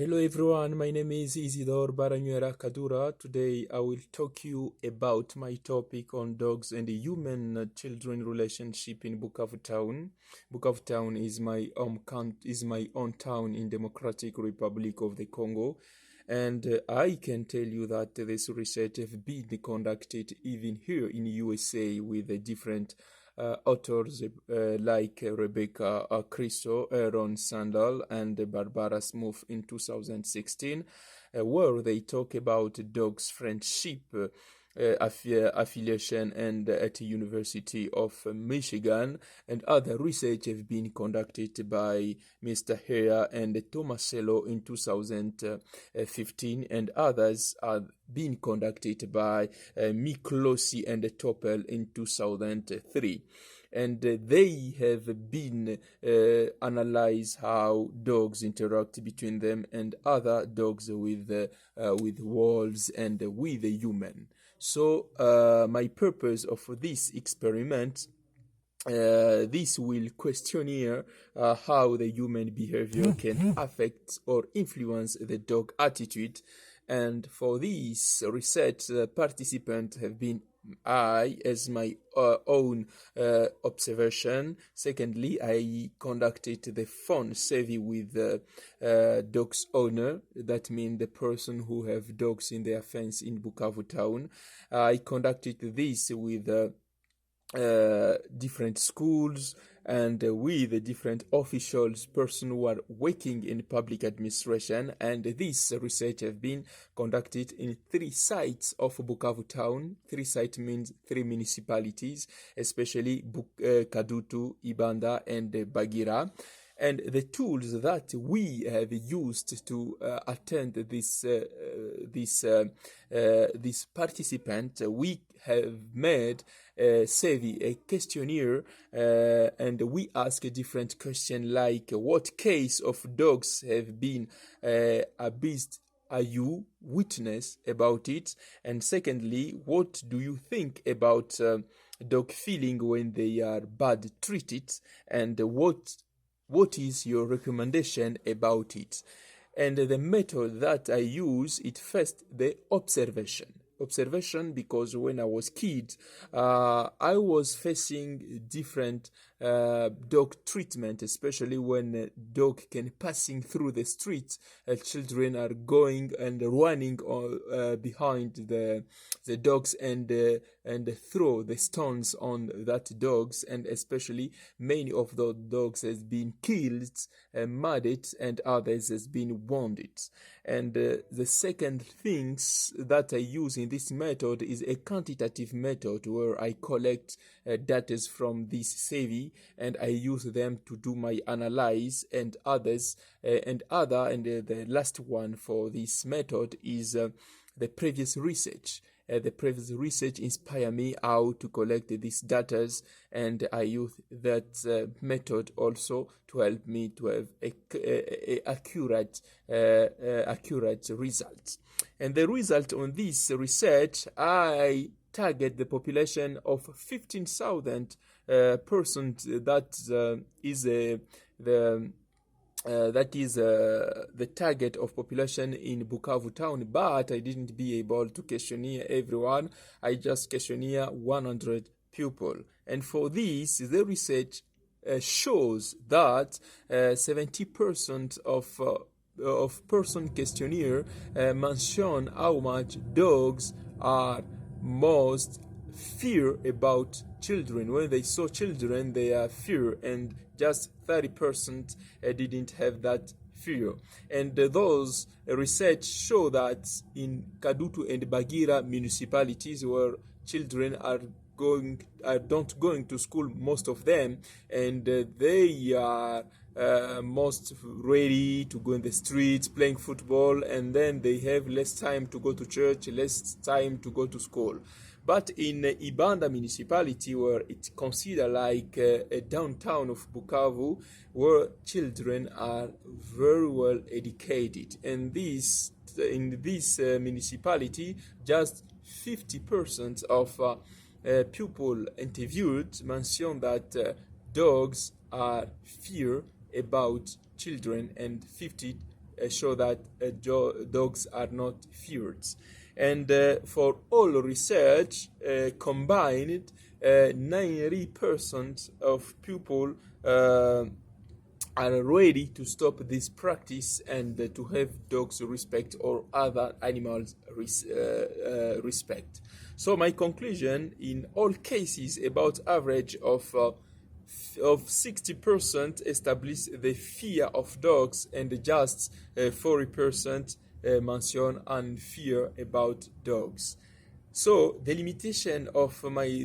Hello everyone, my name is Isidore Barhanywerha. Today I will talk you about my topic on dogs and the human-children relationship in Bukavu Town. Bukavu Town is my own town in Democratic Republic of the Congo, and I can tell you that this research have been conducted even here in USA with different authors like Rebecca Cristo, Aaron Sandal, and Barbara Smith in 2016, where they talk about dogs' friendship affiliation and at the University of Michigan, and other research have been conducted by Mr. Hare and Tomasello in 2015, and others are being conducted by Miklosi and Topel in 2003. And they have been analyze how dogs interact between them and other dogs with wolves and with the human. So my purpose of this experiment, this will questionnaire how the human behavior can affect or influence the dog attitude. And for this research, participants have been I as my own observation. Secondly, I conducted the phone survey with the dog's owner. That means the person who have dogs in their fence in Bukavu town. I conducted this with different schools and with the different officials, person who are working in public administration, and this research have been conducted in 3 sites of Bukavu town. 3 sites means 3 municipalities, especially Kadutu, Ibanda, and Bagira. And the tools that we have used to attend this participant, we have made a survey, a questionnaire, and we ask a different question like what case of dogs have been abused are you witness about it, and secondly, what do you think about dog feeling when they are bad treated, and what is your recommendation about it? And the method that I use, it first the observation, because when I was kid, I was facing different dog treatment, especially when a dog can passing through the street. Children are going and running behind the dogs and throw the stones on that dogs, and especially many of the dogs has been killed, murdered, and others has been wounded. And the second things that I use in this method is a quantitative method where I collect data from this survey and I use them to do my analyze, and the last one for this method is the previous research. The previous research inspired me how to collect these data, and I use that method also to help me to have accurate results. And the result on this research, I target the population of 15,000 persons. That is the target of population in Bukavu town, but I didn't be able to questionnaire everyone. I just questionnaire 100 people, and for this, the research shows that 70% of person questionnaire mention how much dogs are most fear about children. When they saw children, they are fear, and just 30% didn't have that fear. And those research show that in Kadutu and Bagira municipalities, where children are not going to school, most of them, and they are most ready to go in the streets playing football, and then they have less time to go to church, less time to go to school. But in Ibanda municipality, where it's considered like a downtown of Bukavu, where children are very well educated, and in this municipality, just 50% of people interviewed mention that dogs are fear about children, and show that dogs are not feared. And for all research combined, 90% of people are ready to stop this practice and to have dogs respect or other animals respect. So my conclusion, in all cases, about average of 60% establish the fear of dogs, and just 40% mention and fear about dogs. So the limitation of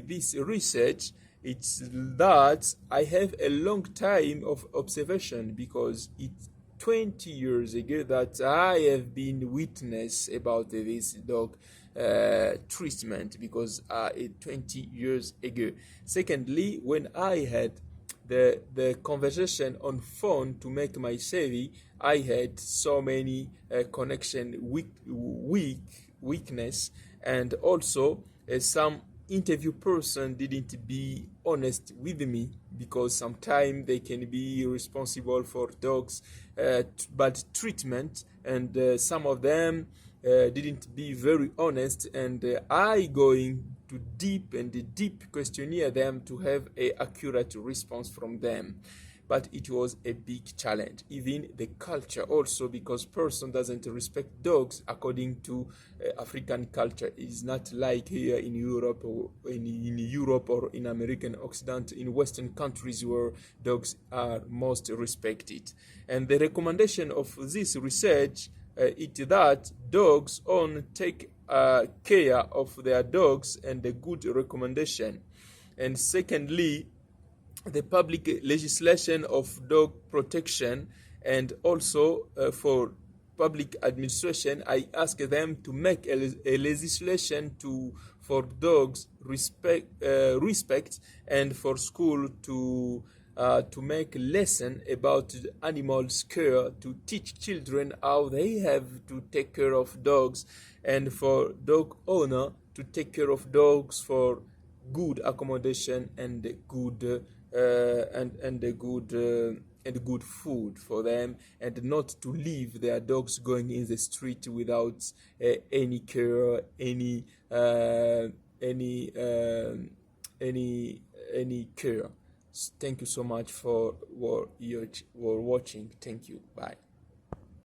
this research, it's that I have a long time of observation, because it's 20 years ago that I have been witness about this dog treatment, because 20 years ago. Secondly, when I had the conversation on phone to make my CV, I had so many connection weakness, and also some interview person didn't be honest with me, because sometimes they can be responsible for dogs bad treatment, and some of them didn't be very honest, and I going to deep questionnaire them to have a accurate response from them. But it was a big challenge, even the culture also, because person doesn't respect dogs according to African culture. It's not like here in Europe, or in Europe or in American Occident, in Western countries where dogs are most respected. And the recommendation of this research is that dogs own take care of their dogs, and a good recommendation. And secondly, the public legislation of dog protection, and also for public administration, I ask them to make a legislation for dogs respect, and for school to make lesson about animals care, to teach children how they have to take care of dogs, and for dog owner to take care of dogs for good accommodation and good and good food for them, and not to leave their dogs going in the street without any care, any care. Thank you so much for watching. Thank you. Bye.